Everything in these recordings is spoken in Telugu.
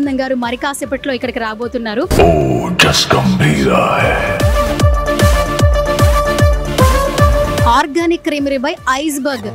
బ్రహ్మానందం గారు మరి కాసేపట్లో ఇక్కడికి రాబోతున్నారు. Organic creamery by iceberg.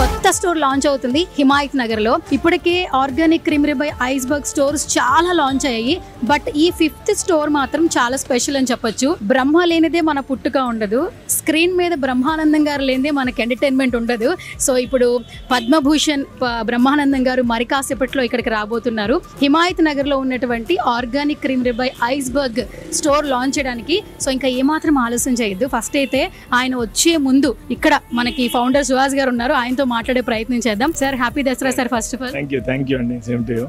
కొత్త స్టోర్ లాంచ్ అవుతుంది హిమాయత్ నగర్ లో. ఇప్పటికే organic creamery by iceberg stores చాలా లాంచ్ అయ్యాయి. బట్ ఈ 5th స్టోర్ మాత్రం చాలా స్పెషల్ అని చెప్పొచ్చు. బ్రహ్మ లేనిదే మన పుట్టుక ఉండదు, స్క్రీన్ మీద బ్రహ్మానందం గారు లేనిదే మనకి ఎంటర్టైన్మెంట్ ఉండదు. సో ఇప్పుడు పద్మభూషణ్ బ్రహ్మానందం గారు మరి కాసేపట్లో ఇక్కడికి రాబోతున్నారు. హిమాయత్ నగర్ లో ఉన్నటువంటి organic creamery by iceberg store launch చేయడానికి. సో ఇంకా ఏమాత్రం ఆలస్యం చేయొద్దు. ఫస్ట్ అయితే ఆయన వచ్చే ముందు ఇక్కడ మనకి ఫౌండర్ సుహాస్ గారు ఉన్నారు, ఆయనతో మాట్లాడే ప్రయత్నం చేద్దాం. Sir happy Dasara sir. First of all thank you అండి. Same to you.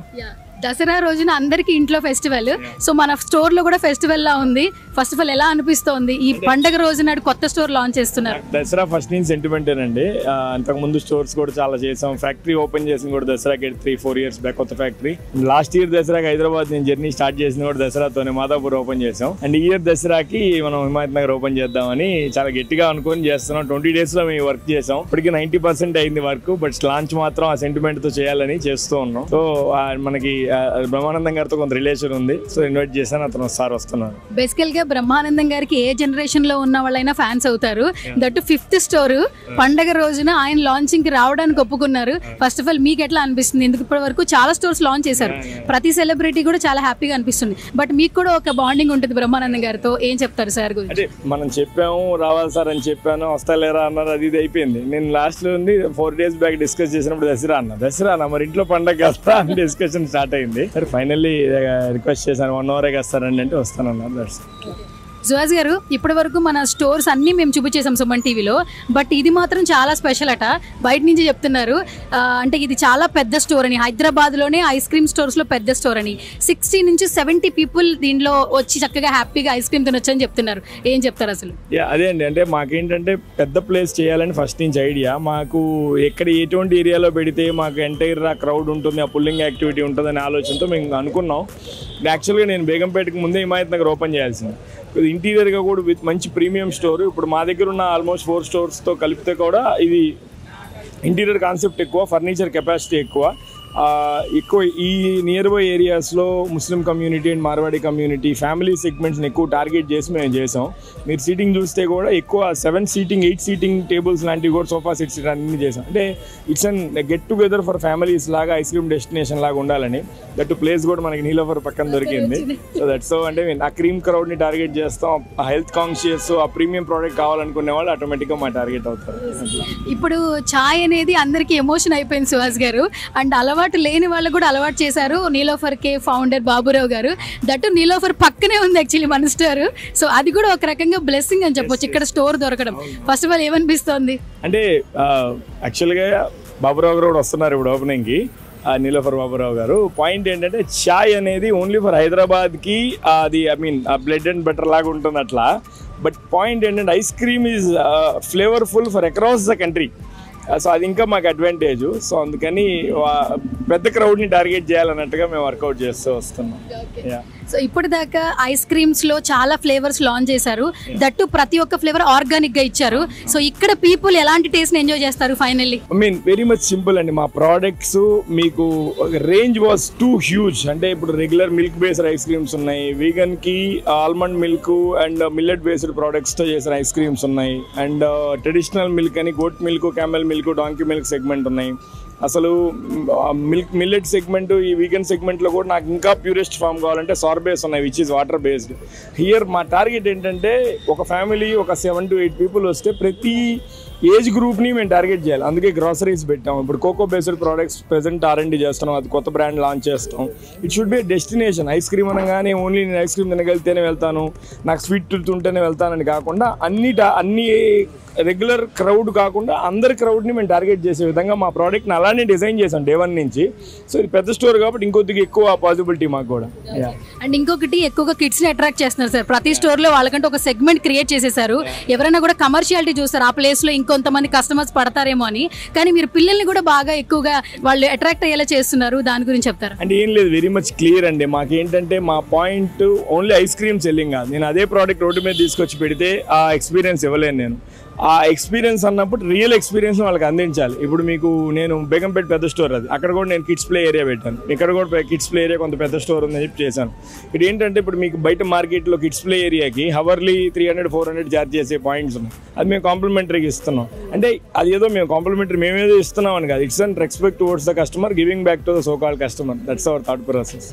దసరా రోజున అందరికి ఇంట్లో ఫెస్టివల్. సో మన స్టోర్ లో కూడా ఫెస్టివల్ లా ఉంది. ఫస్ట్ ఆఫ్ ఆల్ ఎలా అనిపిస్తోంది ఈ పండగ రోజు నాడు కొత్త స్టోర్ లాంచ్ చేస్తున్నారు? దసరా ఫస్ట్ నుంచి సెంటిమెంటేనండి. అంతకు ముందు స్టోర్స్ కూడా చాలా చేసాం. ఫ్యాక్టరీ ఓపెన్ చేసింది కూడా దసరాకి 3-4 ఇయర్స్ బ్యాక్ కొత్త ఫ్యాక్టరీ. లాస్ట్ ఇయర్ దసరాకి హైదరాబాద్ నేను జర్నీ స్టార్ట్ చేసింది కూడా దసరాతోనే, మాదాపూర్ ఓపెన్ చేసాం. అండ్ ఈ ఇయర్ దసరాకి మనం హిమాయత్ నగర్ ఓపెన్ చేద్దామని చాలా గట్టిగా అనుకొని చేస్తున్నాం. 20 days లో మేము వర్క్ చేసాం. ఇప్పటికి 90% అయింది వర్క్. బట్ లాంచ్ మాత్రం ఆ సెంటిమెంట్ తో చేయాలని చేస్తూ ఉన్నాం. సో మనకి బ్రహ్మానందం గారితో కొంత రిలేషన్ ఉంది. సో ఇన్వైట్ చేశాను, అతను సార్ వస్తున్నారు. బేసికల్ గా బ్రహ్మానందం గారికి ఏ జనరేషన్ లో ఉన్న వాళ్ళైనా ఫ్యాన్స్ అవుతారు. దట్ 5th స్టోర్ పండగ రోజున ఆయన లాంచింగ్ కి రావడానికి ఒప్పుకున్నారు. ఫస్ట్ ఆఫ్ ఆల్ మీకు ఎట్లా అనిపిస్తుంది? ఎందుకు ఇప్పటి వరకు చాలా స్టోర్స్ లాంచ్ చేశారు, ప్రతి సెలబ్రిటీ కూడా చాలా హ్యాపీగా అనిపిస్తుంది. బట్ మీకు కూడా ఒక బాండింగ్ ఉంటుంది బ్రహ్మానందం గారితో. ఏం చెప్తారు సార్ గురించి? అంటే మనం చెప్పాము రావాలి సార్ అని చెప్పాను, వస్తాలేరా అన్నారు, అది ఇది అయిపోయింది. నేను లాస్ట్ లో ఉంది 4 days బ్యాక్ డిస్కస్ చేసినప్పుడు దసరా అన్న మరి ఇంట్లో పండగ వస్తా అని డిస్కషన్ స్టార్ట్ అయింది. సరే ఫైనల్లీ రిక్వెస్ట్ చేశాను 1 hour వస్తారండి అంటే వస్తానన్నారు. సుహాస్ గారు ఇప్పటి వరకు మన స్టోర్స్ అన్ని మేము చూపించేసాం సుమన్ టీవీలో. బట్ ఇది మాత్రం చాలా స్పెషల్ అట, బయట నుంచి చెప్తున్నారు. అంటే ఇది చాలా పెద్ద స్టోర్ అని, హైదరాబాద్ లోనే ఐస్ క్రీమ్ స్టోర్స్ లో పెద్ద స్టోర్ అని. 60 నుంచి 70 people దీనిలో వచ్చి చక్కగా హ్యాపీగా ఐస్ క్రీమ్ తినొచ్చు అని చెప్తున్నారు. ఏం చెప్తారు అసలు? అదే అండి, అంటే మాకేంటంటే పెద్ద ప్లేస్ చేయాలని ఫస్ట్ నుంచి ఐడియా. మాకు ఎక్కడ ఎటువంటి ఏరియాలో పెడితే మాకు ఎంటైర్ ఆ క్రౌడ్ ఉంటుంది, ఆ పుల్లింగ్ యాక్టివిటీ ఉంటుంది అనే ఆలోచనతో మేము అనుకున్నాం. యాక్చువల్గా నేను బేగంపేటకి ముందే హిమాయత్ నగర్ ఓపెన్ చేయాల్సింది. ఇంటీరియర్గా కూడా విత్ మంచి ప్రీమియం స్టోర్. ఇప్పుడు మా దగ్గర ఉన్న ఆల్మోస్ట్ 4 స్టోర్స్తో కలిపితే కూడా ఇది ఇంటీరియర్ కాన్సెప్ట్ ఎక్కువ, ఫర్నిచర్ కెపాసిటీ ఎక్కువ ఈ నియర్ బై ఏరియాస్లో Muslim community and Marwadi community family సెగ్మెంట్స్ని ఎక్కువ టార్గెట్ చేసి మేము చేసాం. మీరు సీటింగ్ చూస్తే కూడా ఎక్కువ 7 seating 8 seating టేబుల్స్ లాంటివి కూడా సోఫా సెట్స్ అన్ని చేసాం. అంటే it's an get together for families లాగా, ఐస్ క్రీమ్ డెస్టినేషన్ లాగా ఉండాలని. దట్ ప్లేస్ కూడా మనకి నీలోఫర్ పక్కన దొరికింది. సో దట్స్ సో అంటే ఆ క్రీమ్ క్రౌడ్ని టార్గెట్ చేస్తాం. ఆ హెల్త్ కాన్షియస్ ఆ ప్రీమియం ప్రోడక్ట్ కావాలనుకునే వాళ్ళు ఆటోమేటిక్గా మా టార్గెట్ అవుతారు. ఇప్పుడు ఛాయ్ అనేది అందరికీ ఎమోషన్ అయిపోయింది సుహాస్ గారు. అండ్ అలవాటు లేని వాళ్ళు కూడా అలవాటు చేశారు నీలోఫర్ కే ఫౌండర్ బాబురావు గారు. దట్టు నీలోఫర్ పక్కనే ఉంది యాక్చువల్లీ మన స్టోర్. సో అది కూడా ఒక రకంగా బ్లెస్సింగ్ అని చెప్పొచ్చు ఇక్కడ స్టోర్ దొరకడం. ఫస్ట్ ఆఫ్ ఆల్ ఏమనిపిస్తోంది? అంటే యాక్చువల్గా బాబురావు గారు కూడా వస్తున్నారు ఇప్పుడు ఓపెనింగ్కి, నీలోఫర్ బాబురావు గారు. పాయింట్ ఏంటంటే చాయ్ అనేది ఓన్లీ ఫర్ హైదరాబాద్కి అది బ్లడ్ అండ్ బటర్ లాగా ఉంటుంది అట్లా. బట్ పాయింట్ ఏంటంటే ice cream is flavourful for across the country. So అది ఇంకా మాకు అడ్వాంటేజ్. సో అందుకని పెద్ద క్రౌడ్ని టార్గెట్ చేయాలన్నట్టుగా మేము వర్కౌట్ చేస్తూ వస్తున్నాం. సో ఇప్పటిదాకా ఐస్ క్రీమ్స్ లో చాలా ఫ్లేవర్స్ లాంచ్ చేశారు. దట్టు ప్రతి ఒక్క ఫ్లేవర్ ఆర్గానిక్ గా ఇచ్చారు. సో ఇక్కడ పీపుల్ ఎలాంటి టేస్ట్ ని ఎంజాయ్ చేస్తారు ఫైనల్లీ? వెరీ మచ్ సింపుల్ అండి. మా ప్రోడక్ట్స్ మీకు రేంజ్ వాజ్ టూ హ్యూజ్. అంటే ఇప్పుడు regular milk based ice creams ఉన్నాయి, వీగన్ కి almond milk and millet based products తో చేసిన ఐస్ క్రీమ్స్ ఉన్నాయి, అండ్ ట్రెడిషనల్ మిల్క్ అని goat milk, camel milk, donkey milk segment ఉన్నాయి. అసలు మిల్లెట్ సెగ్మెంట్, ఈ వీగన్ సెగ్మెంట్లో కూడా నాకు ఇంకా ప్యూరెస్ట్ ఫామ్ కావాలంటే సార్బేస్ ఉన్నాయి, which is water based. Here మా టార్గెట్ ఏంటంటే ఒక ఫ్యామిలీ ఒక 7 to 8 people వస్తే ప్రతి ఏజ్ గ్రూప్ని మేము టార్గెట్ చేయాలి. అందుకే గ్రాసరీస్ పెట్టాం. ఇప్పుడు cocoa based products present R&D చేస్తున్నాం, అది కొత్త బ్రాండ్ లాంచ్ చేస్తాం. It should be destination. Ice cream అనగానే ఓన్లీ నేను ఐస్ క్రీమ్ తినగలితేనే వెళ్తాను, నాకు స్వీట్ ఉంటేనే వెళ్తానని కాకుండా అన్ని రెగ్యులర్ క్రౌడ్ కాకుండా అందరి క్రౌడ్ని మేము టార్గెట్ చేసే విధంగా మా ప్రోడక్ట్ని అలా అలానే డిజైన్ చేసాం డే 1 నుంచి. సో ఇది పెద్ద స్టోర్ కాబట్టి ఇంకొద్దిగా ఎక్కువ పాసిబిలిటీ మాకు కూడా. అండ్ ఇంకొకటి ఎక్కువగా కిడ్స్ ని అట్రాక్ట్ చేస్తున్నారు సార్. ప్రతి స్టోర్ లో వాళ్ళకంటే ఒక సెగ్మెంట్ క్రియేట్ చేసేసారు. ఎవరైనా కూడా కమర్షియాలిటీ చూస్తారు, ఆ ప్లేస్ లో ఇంకొంతమంది కస్టమర్స్ పడతారేమో అని, కానీ మీరు పిల్లల్ని కూడా బాగా ఎక్కువగా వాళ్ళు అట్రాక్ట్ అయ్యేలా చేస్తున్నారు. దాని గురించి చెప్తారు. అంటే ఏం లేదు, వెరీ మచ్ క్లియర్ అండి. మాకేంటంటే మా point only ice cream selling కాదు. నేను అదే ప్రోడక్ట్ రోడ్డు మీద తీసుకొచ్చి పెడితే ఆ ఎక్స్పీరియన్స్ ఇవ్వలేను. నేను ఆ ఎక్స్పీరియన్స్ అన్నప్పుడు రియల్ ఎక్స్పీరియన్స్ వాళ్ళకి అందించాలి. ఇప్పుడు మీకు నేను బేగంపేట పెద్ద స్టోర్, అది అక్కడ కూడా నేను కిడ్స్ ప్లే ఏరియా పెట్టాను. ఇక్కడ కూడా కిడ్స్ ప్లే ఏరియా కొంత పెద్ద స్టోర్ ఉందని చెప్పి చేశాను. ఇక్కడ ఏంటంటే ఇప్పుడు మీకు బయట మార్కెట్లో కిడ్స్ ప్లే ఏరియాకి హవర్లీ 300-400 ఛార్జ్ చేసే పాయింట్స్ ఉన్నాయి. అది మేము కాంప్లిమెంటరీగా ఇస్తున్నాం. అంటే అది ఏదో మేము కాంప్లిమెంటరీ మేమేదో ఇస్తున్నాం అని కాదు, it's and respect towards the customer, giving back to the so called customer. That's our thought process.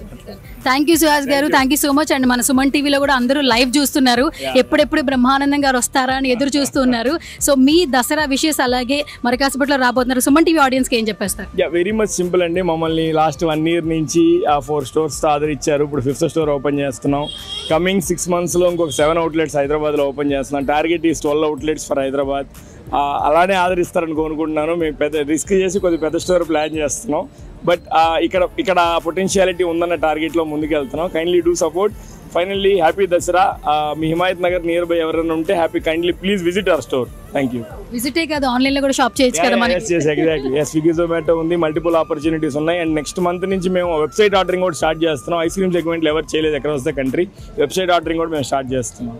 Thank you Suhas garu, thank you so much. And మన సుమన్ టీవీలో కూడా అందరూ లైవ్ చూస్తున్నారు, ఎప్పుడెప్పుడు బ్రహ్మానందం గారు వస్తారా అని ఎదురు చూస్తున్నారు. సో మీ దసరా విషెస్ అలాగే మరి కాసేపట్లో రాబోతున్నారు. సుమన్ టీవీ ఆడియన్స్ కి ఏం చెప్పేస్తారు? వెరీ మచ్ సింపుల్ అండి. మమ్మల్ని లాస్ట్ 1 year నుంచి 4 stores ఆదరించారు. ఇప్పుడు 5th స్టోర్ ఓపెన్ చేస్తున్నాం. కమింగ్ 6 monthsలో ఇంకొక 7 outlets హైదరాబాద్లో ఓపెన్ చేస్తున్నాం. Target is 12 outlets for Hyderabad. అలానే ఆదరిస్తారని కోరుకుంటున్నాను. మేము పెద్ద రిస్క్ చేసి కొద్ది పెద్ద స్టోర్ ప్లాన్ చేస్తున్నాం. బట్ ఇక్కడ పొటెన్షియాలిటీ ఉందన్న టార్గెట్లో ముందుకు వెళ్తున్నాం. Kindly do support. Finally happy Dasara. మీ హిమాయత్ నగర్ నియర్ బై ఎవరైనా ఉంటే happy kindly please visit our store. Thank you. విజిటే కాదు, ఆన్లైన్ లో కూడా షాప్ చేయొచ్చు కదా మనకి. ఎగ్జాక్ట్లీ. స్విగ్గీ జొమాటో ఉంది, మల్టిపుల్ ఆపర్చునిటీస్ ఉన్నాయి. అండ్ నెక్స్ట్ మంత్ నుంచి మేము వెబ్సైట్ ఆర్డరింగ్ కూడా స్టార్ట్ చేస్తున్నాం. ఐస్ క్రీమ్ సెగ్మెంట్లు ఎవరు చేయలేదు across the country. Website ordering కూడా మేము స్టార్ట్ చేస్తున్నాం.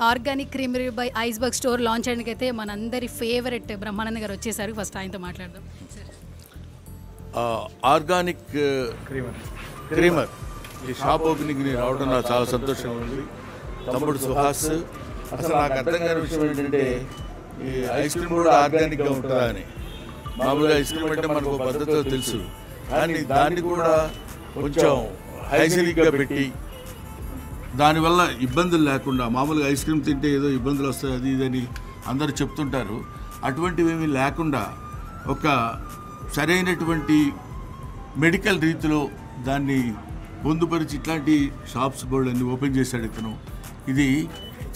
Organic creamery by iceberg store launch చేయడానికి అయితే మనందరి ఫేవరెట్ బ్రహ్మానంద గారు వచ్చేసారు. ఫస్ట్ ఆయనతో మాట్లాడదాం. ఆర్గానిక్ క్రీమర్ ఈ షాప్ ఓపెనింగ్ రావడం నాకు చాలా సంతోషంగా ఉంది. తమ్ముడు సుహాస్, అసలు నాకు అర్థం కాని విషయం ఏంటంటే ఈ ఐస్ క్రీమ్ కూడా ఆర్గానిక్గా ఉంటుందా అని. మామూలుగా ఐస్ క్రీమ్ అంటే మనకు పద్ధతిలో తెలుసు, కానీ దాన్ని కూడా కొంచెం హైజీనిక్గా పెట్టి దానివల్ల ఇబ్బందులు లేకుండా, మామూలుగా ఐస్ క్రీమ్ తింటే ఏదో ఇబ్బందులు వస్తాయి అది ఇదని అందరూ చెప్తుంటారు, అటువంటివి ఏమీ లేకుండా ఒక సరైనటువంటి మెడికల్ రీతిలో దాన్ని పొందుపరిచి ఇట్లాంటి షాప్స్ బోర్డు అన్ని ఓపెన్ చేశాడు ఇతను. ఇది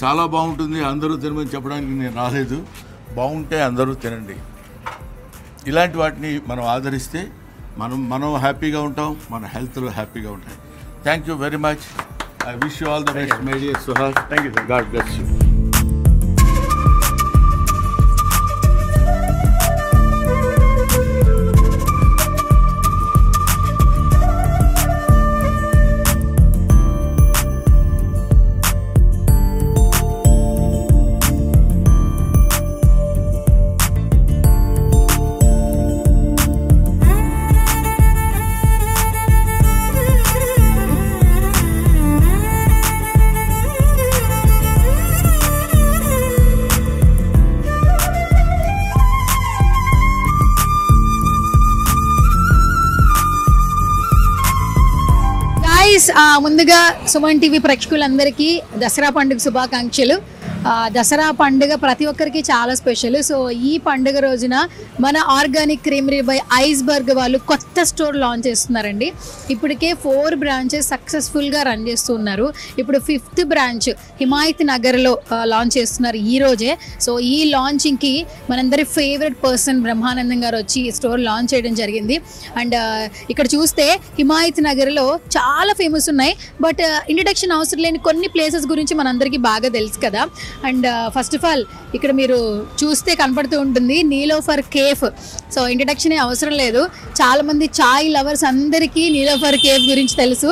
చాలా బాగుంటుంది, అందరూ తినమని చెప్పడానికి నేను రాలేదు. బాగుంటే అందరూ తినండి. ఇలాంటి వాటిని మనం ఆదరిస్తే మనం హ్యాపీగా ఉంటాం, మన హెల్త్లో హ్యాపీగా ఉంటాయి. Thank you very much. I wish you all the best, my dear Suhas. Thank you, sir. God bless you. ముందుగా సుమన్ టీవీ ప్రేక్షకులందరికీ దసరా పండుగ శుభాకాంక్షలు. దసరా పండుగ ప్రతి ఒక్కరికి చాలా స్పెషల్. సో ఈ పండుగ రోజున మన ఆర్గానిక్ క్రీమరీ బై ఐస్బర్గ్ వాళ్ళు కొత్త స్టోర్ లాంచ్ చేస్తున్నారండి. ఇప్పటికే 4 branches సక్సెస్ఫుల్గా రన్ చేస్తున్నారు. ఇప్పుడు 5th branch హిమాయత్ నగర్లో లాంచ్ చేస్తున్నారు ఈ రోజే. సో ఈ లాంచింగ్కి మనందరి ఫేవరెట్ పర్సన్ బ్రహ్మానందం గారు వచ్చి స్టోర్ లాంచ్ చేయడం జరిగింది. అండ్ ఇక్కడ చూస్తే హిమాయత్ నగర్లో చాలా ఫేమస్ ఉన్నాయి, బట్ ఇంట్రడక్షన్ అవసరం లేని కొన్ని ప్లేసెస్ గురించి మనందరికీ బాగా తెలుసు కదా. అండ్ ఫస్ట్ ఆఫ్ ఆల్ ఇక్కడ మీరు చూస్తే కనపడుతూ ఉంటుంది నీలోఫర్ కేఫ్. సో ఇంట్రడక్షన్ అవసరం లేదు, చాలామంది చాయ్ లవర్స్ అందరికీ నీలోఫర్ కేఫ్ గురించి తెలుసు.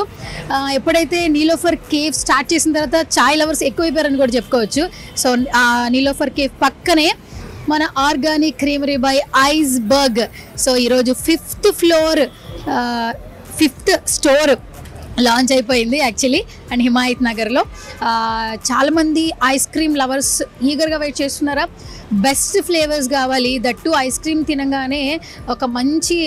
ఎప్పుడైతే నీలోఫర్ కేఫ్ స్టార్ట్ చేసిన తర్వాత చాయ్ లవర్స్ ఎక్కువైపోయారని కూడా చెప్పుకోవచ్చు. సో నీలోఫర్ కేఫ్ పక్కనే మన organic creamery by iceberg. So ఈరోజు 5th floor 5th store launch అయిపోయింది యాక్చువల్లీ. అండ్ హిమాయత్ నగర్లో చాలామంది ఐస్ క్రీమ్ లవర్స్ ఈగర్గా వెయిట్ చేస్తున్నారా? బెస్ట్ ఫ్లేవర్స్ కావాలి, దట్టు ఐస్ క్రీమ్ తినగానే ఒక మంచి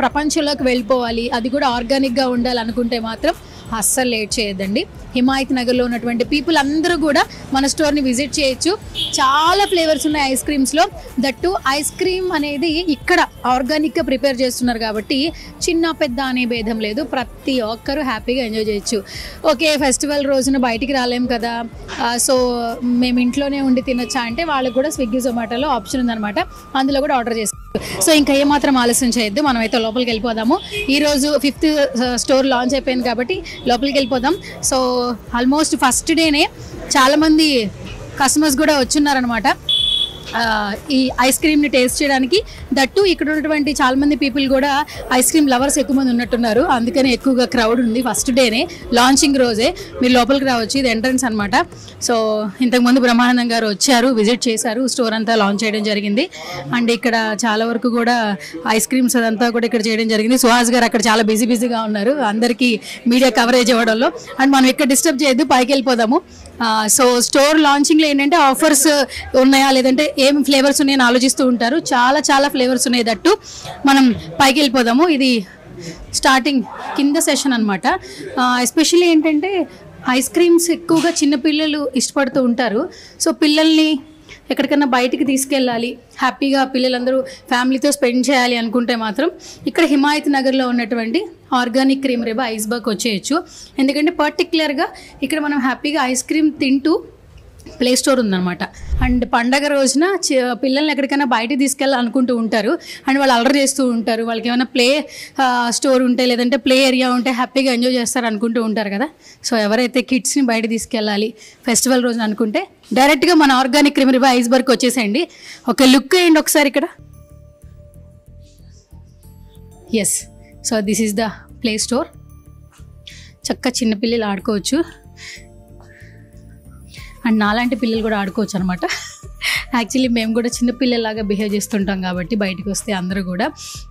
ప్రపంచంలోకి వెళ్ళిపోవాలి, అది కూడా ఆర్గానిక్గా ఉండాలనుకుంటే మాత్రం అస్సలు లేట్ చేయొద్దండి. హిమాయత్ నగర్లో ఉన్నటువంటి పీపుల్ అందరూ కూడా మన స్టోర్ని విజిట్ చేయొచ్చు. చాలా ఫ్లేవర్స్ ఉన్నాయి ఐస్ క్రీమ్స్లో. దట్టు ఐస్ క్రీమ్ అనేది ఇక్కడ ఆర్గానిక్గా ప్రిపేర్ చేస్తున్నారు కాబట్టి చిన్న పెద్ద అనే భేదం లేదు, ప్రతి ఒక్కరూ హ్యాపీగా ఎంజాయ్ చేయొచ్చు. ఓకే, ఫెస్టివల్ రోజున బయటికి రాలేం కదా, సో మేము ఇంట్లోనే ఉండి తినొచ్చా అంటే వాళ్ళకి కూడా స్విగ్గీ జొమాటోలో ఆప్షన్ ఉందన్నమాట, అందులో కూడా ఆర్డర్ చేసుకోవచ్చు. సో ఇంకా ఏమాత్రం ఆలస్యం చేయొద్దు, మనమైతే లోపలికి వెళ్ళిపోదాము. ఈరోజు 5th స్టోర్ లాంచ్ అయిపోయింది కాబట్టి లోపలికి వెళ్ళిపోదాం. సో ఆల్మోస్ట్ ఫస్ట్ డేనే చాలామంది కస్టమర్స్ కూడా వచ్చున్నారనమాట ఈ ఐస్ క్రీమ్ని టేస్ట్ చేయడానికి. దట్టు ఇక్కడ ఉన్నటువంటి చాలామంది పీపుల్ కూడా ఐస్ క్రీమ్ లవర్స్ ఎక్కువ మంది ఉన్నట్టున్నారు, అందుకని ఎక్కువగా క్రౌడ్ ఉంది. ఫస్ట్ డేనే లాంచింగ్ రోజే మీరు లోపలికి రావచ్చు, ఇది ఎంట్రన్స్ అనమాట. సో ఇంతకుముందు బ్రహ్మానందం గారు వచ్చారు, విజిట్ చేశారు, స్టోర్ అంతా లాంచ్ చేయడం జరిగింది. అండ్ ఇక్కడ చాలా వరకు కూడా ఐస్ క్రీమ్స్ అదంతా కూడా ఇక్కడ చేయడం జరిగింది. సుహాస్ గారు అక్కడ చాలా బిజీగా ఉన్నారు అందరికీ మీడియా కవరేజ్ ఇవ్వడంలో. అండ్ మనం ఇక్కడ డిస్టర్బ్ చేయొద్దు, పైకి వెళ్ళిపోదాము. సో స్టోర్ లాంచింగ్లో ఏంటంటే ఆఫర్స్ ఉన్నాయా లేదంటే ఏం ఫ్లేవర్స్ ఉన్నాయని ఆలోచిస్తూ ఉంటారు. చాలా ఫ్లేవర్స్ ఉన్నాయి. దట్టు మనం పైకి వెళ్ళిపోదాము. ఇది స్టార్టింగ్ కింద సెషన్ అనమాట. ఎస్పెషల్లీ ఏంటంటే ఐస్ క్రీమ్స్ ఎక్కువగా చిన్నపిల్లలు ఇష్టపడుతూ ఉంటారు. సో పిల్లల్ని ఎక్కడికన్నా బయటికి తీసుకెళ్ళాలి, హ్యాపీగా పిల్లలందరూ ఫ్యామిలీతో స్పెండ్ చేయాలి అనుకుంటే మాత్రం ఇక్కడ హిమాయత్ నగర్లో ఉన్నటువంటి ఆర్గానిక్ క్రీమ్ రేబా ఐస్ బర్గ్ వచ్చేయచ్చు. ఎందుకంటే పర్టికులర్గా ఇక్కడ మనం హ్యాపీగా ఐస్ క్రీమ్ తింటూ ప్లే స్టోర్ ఉందన్నమాట. అండ్ పండగ రోజున పిల్లల్ని ఎక్కడికైనా బయటికి తీసుకెళ్ళాలనుకుంటూ ఉంటారు అండ్ వాళ్ళు అలర్ చేస్తూ ఉంటారు. వాళ్ళకి ఏమైనా ప్లే స్టోర్ ఉంటే లేదంటే ప్లే ఏరియా ఉంటే హ్యాపీగా ఎంజాయ్ చేస్తారు అనుకుంటూ ఉంటారు కదా. సో ఎవరైతే కిడ్స్ని బయట తీసుకెళ్ళాలి ఫెస్టివల్ రోజున అనుకుంటే డైరెక్ట్గా మన ఆర్గానిక్ క్రీమ్ రేబా ఐస్ బర్గ్ వచ్చేసేయండి. ఒక లుక్ వేయండి ఒకసారి ఇక్కడ. Yes, so this is the play store. చక్కగా చిన్నపిల్లలు ఆడుకోవచ్చు అండ్ నాలాంటి పిల్లలు కూడా ఆడుకోవచ్చు అనమాట. యాక్చువల్లీ మేము కూడా చిన్నపిల్లలాగా బిహేవ్ చేస్తుంటాం కాబట్టి బయటకు వస్తే అందరూ కూడా.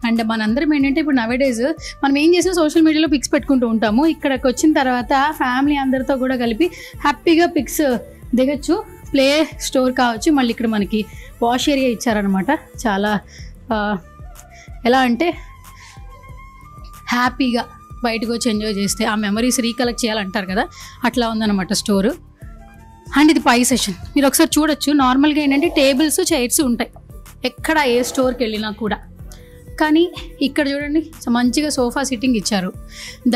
అండ్ మనందరం ఏంటంటే ఇప్పుడు నవేడేస్ మనం ఏం చేసినా సోషల్ మీడియాలో పిక్స్ పెట్టుకుంటూ ఉంటాము. ఇక్కడికి వచ్చిన తర్వాత ఫ్యామిలీ అందరితో కూడా కలిపి హ్యాపీగా పిక్స్ దిగచ్చు. ప్లే స్టోర్ కావచ్చు, మళ్ళీ ఇక్కడ మనకి వాష్ ఏరియా ఇచ్చారనమాట. చాలా ఎలా అంటే హ్యాపీగా బయటకు వచ్చి ఎంజాయ్ చేస్తే ఆ మెమరీస్ రీకలెక్ట్ చేయాలంటారు కదా, అట్లా ఉందన్నమాట స్టోరు. అండ్ ఇది పై సెషన్ మీరు ఒకసారి చూడొచ్చు. నార్మల్గా ఏంటంటే టేబుల్స్ చైర్స్ ఉంటాయి ఎక్కడ ఏ స్టోర్కి వెళ్ళినా కూడా, కానీ ఇక్కడ చూడండి మంచిగా సోఫా సిట్టింగ్ ఇచ్చారు.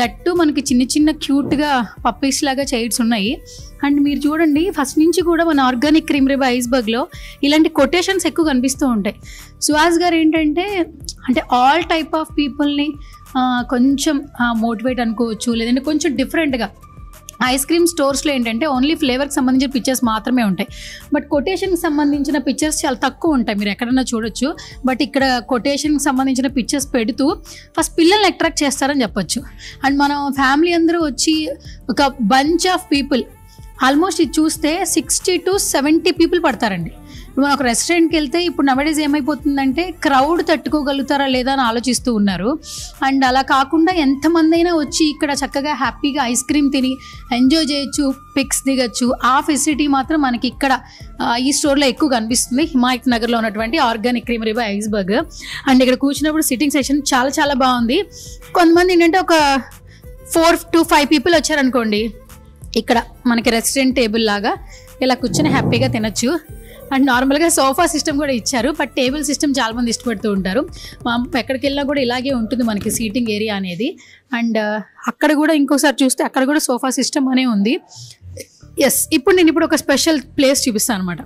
దట్టు మనకి చిన్న క్యూట్గా పప్పీస్ లాగా చైర్స్ ఉన్నాయి. అండ్ మీరు చూడండి ఫస్ట్ నుంచి కూడా మన ఆర్గానిక్ క్రీమ్ రేబా ఐస్ బర్గ్లో ఇలాంటి కొటేషన్స్ ఎక్కువ కనిపిస్తూ ఉంటాయి. సుహాస్ గారు ఏంటంటే అంటే ఆల్ టైప్ ఆఫ్ పీపుల్ని కొంచెం మోటివేట్ అనుకోవచ్చు, లేదంటే కొంచెం డిఫరెంట్గా. ఐస్ క్రీమ్ స్టోర్స్లో ఏంటంటే ఓన్లీ ఫ్లేవర్కి సంబంధించిన పిక్చర్స్ మాత్రమే ఉంటాయి, బట్ కొటేషన్కి సంబంధించిన పిక్చర్స్ చాలా తక్కువ ఉంటాయి, మీరు ఎక్కడన్నా చూడొచ్చు. బట్ ఇక్కడ కొటేషన్కి సంబంధించిన పిక్చర్స్ పెడుతూ ఫస్ట్ పిల్లల్ని అట్రాక్ట్ చేస్తారని చెప్పొచ్చు. అండ్ మనం ఫ్యామిలీ అందరూ వచ్చి ఒక బంచ్ ఆఫ్ పీపుల్ ఆల్మోస్ట్ ఇది చూస్తే 60 to 70 పీపుల్ పడతారండి. మనం ఒక రెస్టారెంట్కి వెళ్తే ఇప్పుడు నవడేస్ ఏమైపోతుందంటే క్రౌడ్ తట్టుకోగలుగుతారా లేదా అని ఆలోచిస్తూ ఉన్నారు. అండ్ అలా కాకుండా ఎంతమంది అయినా వచ్చి ఇక్కడ చక్కగా హ్యాపీగా ఐస్ క్రీమ్ తిని ఎంజాయ్ చేయొచ్చు, పిక్స్ దిగచ్చు. ఆ ఫెసిలిటీ మాత్రం మనకి ఇక్కడ ఈ స్టోర్లో ఎక్కువ కనిపిస్తుంది, హిమాయత్ నగర్లో ఉన్నటువంటి ఆర్గానిక్ క్రీమ్ రేబా ఐస్ బర్గ్. అండ్ ఇక్కడ కూర్చున్నప్పుడు సిట్టింగ్ సెషన్ చాలా బాగుంది. కొంతమంది ఏంటంటే ఒక 4 to 5 పీపుల్ వచ్చారనుకోండి, ఇక్కడ మనకి రెస్టారెంట్ టేబుల్ లాగా ఇలా కూర్చొని హ్యాపీగా తినచ్చు. అండ్ నార్మల్గా సోఫా సిస్టమ్ కూడా ఇచ్చారు, బట్ టేబుల్ సిస్టమ్ చాలామంది ఇష్టపడుతూ ఉంటారు. ఎక్కడికి వెళ్ళినా కూడా ఇలాగే ఉంటుంది మనకి సీటింగ్ ఏరియా అనేది. అండ్ అక్కడ కూడా ఇంకోసారి చూస్తే అక్కడ కూడా సోఫా సిస్టమ్ అనే ఉంది. ఎస్, ఇప్పుడు నేను ఒక స్పెషల్ ప్లేస్ చూపిస్తాను అనమాట.